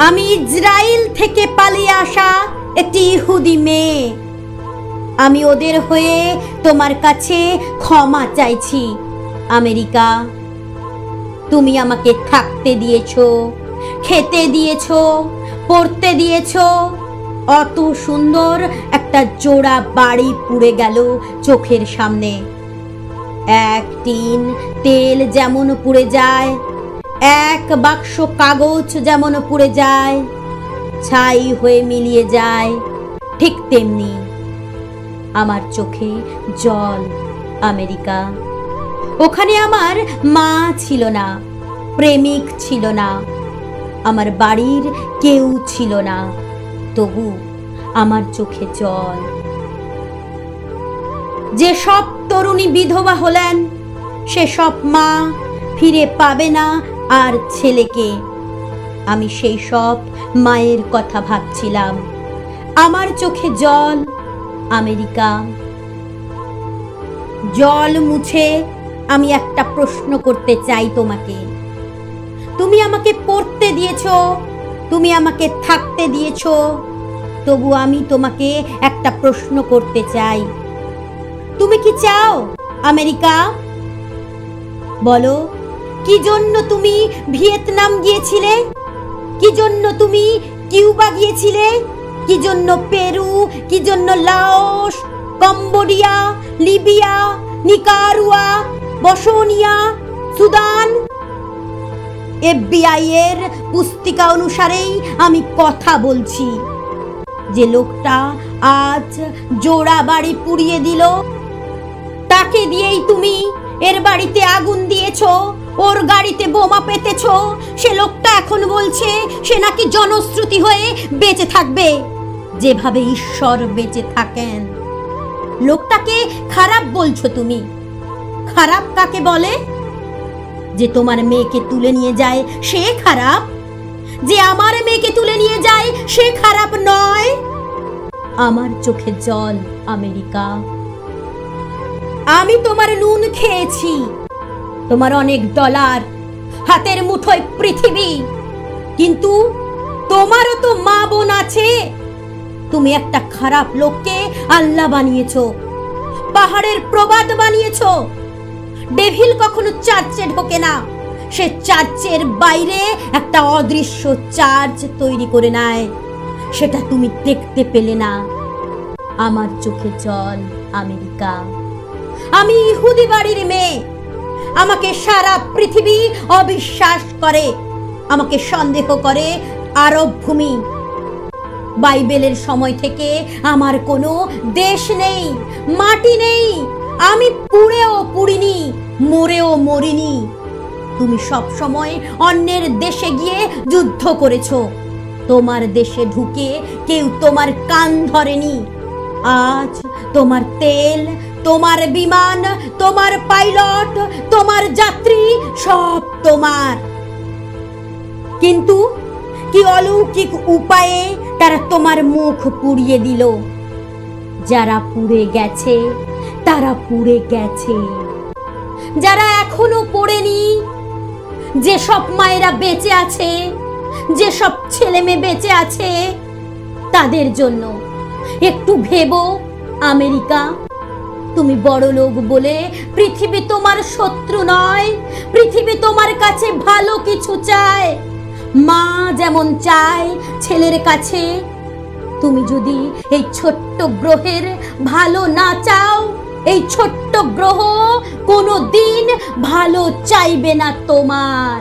আমি ইসরায়েল থেকে পালিয়ে আসা একটি ইহুদি মেয়ে। আমি ওদের হয়ে তোমার কাছে ক্ষমা চাইছি। আমেরিকা, তুমি আমাকে থাকতে দিয়েছো, খেতে দিয়েছো, পড়তে দিয়েছো। অত সুন্দর একটা জোড়া বাড়ি পুড়ে গেল চোখের সামনে। এক টিন তেল যেমন পুড়ে যায়, এক বাক্স কাগজ যেমন পুড়ে যায়, ছাই হয়ে মিলিয়ে যায়, ঠিক তেমনি আমার চোখে জল। আমেরিকা, ওখানে আমার মা ছিল না, প্রেমিক ছিল না, আমার বাড়ির কেউ ছিল না, তবু আমার চোখে জল। যে সব তরুণী বিধবা হলেন, সে সব মা ফিরে পাবে না আর ছেলেকে। আমি সেই সব মায়ের কথা ভাবছিলাম। আমার চোখে জল। আমেরিকা, জল মুছে আমি একটা প্রশ্ন করতে চাই তোমাকে। তুমি আমাকে পড়তে দিয়েছো, তুমি আমাকে থাকতে দিয়েছো, তবু আমি তোমাকে একটা প্রশ্ন করতে চাই। তুমি কি চাও আমেরিকা? বলো, কি জন্য তুমি ভিয়েতনাম গিয়েছিলে? কি জন্য তুমি কিউবা গিয়েছিলে? কি জন্য পেরু? কি জন্য Laos, Cambodia, Libya, Nicaragua, Bosnia, Sudan? FBI এর পুস্তিকা অনুসারেই আমি কথা বলছি। যে লোকটা আজ জোড়া বাড়ি পুড়িয়ে দিল, তাকে দিয়েই তুমি এর বাড়িতে আগুন দিয়েছো, ওর গাড়িতে বোমা পেতেছো। সে লোকটা এখন বলছে সে নাকি জনশ্রুতি হয়ে বেঁচে থাকবে, যেভাবে ঈশ্বর বেঁচে থাকেন। লোকটাকে খারাপ বলছো তুমি। খারাপ কাকে বলে? যে তোমার মেয়েকে তুলে নিয়ে যায় সে খারাপ? যে আমার মেয়েকে তুলে নিয়ে যায় সে খারাপ নয়? আমার চোখে জল। আমেরিকা, আমি তোমার নুন খেয়েছি, তোমার অনেক ডলার, হাতের মুঠোয় পৃথিবী, কিন্তু তোমারও তো মা বোন আছে। তুমি একটা খারাপ লোককে আল্লাহ বানিয়েছো, পাহাড়ের প্রবাদ বানিয়েছো। ডেভিল কখনো চার্চে ঢোকে না, সে চার্চের বাইরে একটা অদৃশ্য চার্চ তৈরি করে নেয়। সেটা তুমি দেখতে পেলে না। আমার চোখে জল। আমেরিকা, আমি ইহুদি বাড়ির মেয়ে। আমাকে সারা পৃথিবী অবিশ্বাস করে, আমাকে সন্দেহ করে আরব ভূমি। বাইবেলের সময় থেকে আমার কোনো দেশ নেই, মাটি নেই। আমি পুড়েও পুড়িনি, মরেও মরিনি। তুমি সব সময় অন্যের দেশে গিয়ে যুদ্ধ করেছো। তোমার দেশে ঢুকে কেউ তোমার কান ধরেনি। আজ তোমার তেল, তোমার বিমান, তোমার পাইলট, তোমার যাত্রী সব তোমার। কিন্তু কি অলৌকিক উপায়ে তারা তোমার মুখ পুড়িয়ে দিল। যারা পুড়ে গেছে তারা পুড়ে গেছে। যারা এখনো পড়েনি, যে সব মায়েরা বেঁচে আছে, যে সব ছেলে মেয়ে বেঁচে আছে, তাদের জন্য একটু ভেবো। আমেরিকা, তুমি বড় লোক বলে পৃথিবী তোমার শত্রু নয়। পৃথিবী তোমার কাছে ভালো কিছু চায়, মা যেমন চায় ছেলের কাছে। তুমি যদি এই ছোট্ট গ্রহের ভালো না চাও, এই ছোট্ট গ্রহ কোনো দিন ভালো চাইবে না তোমার।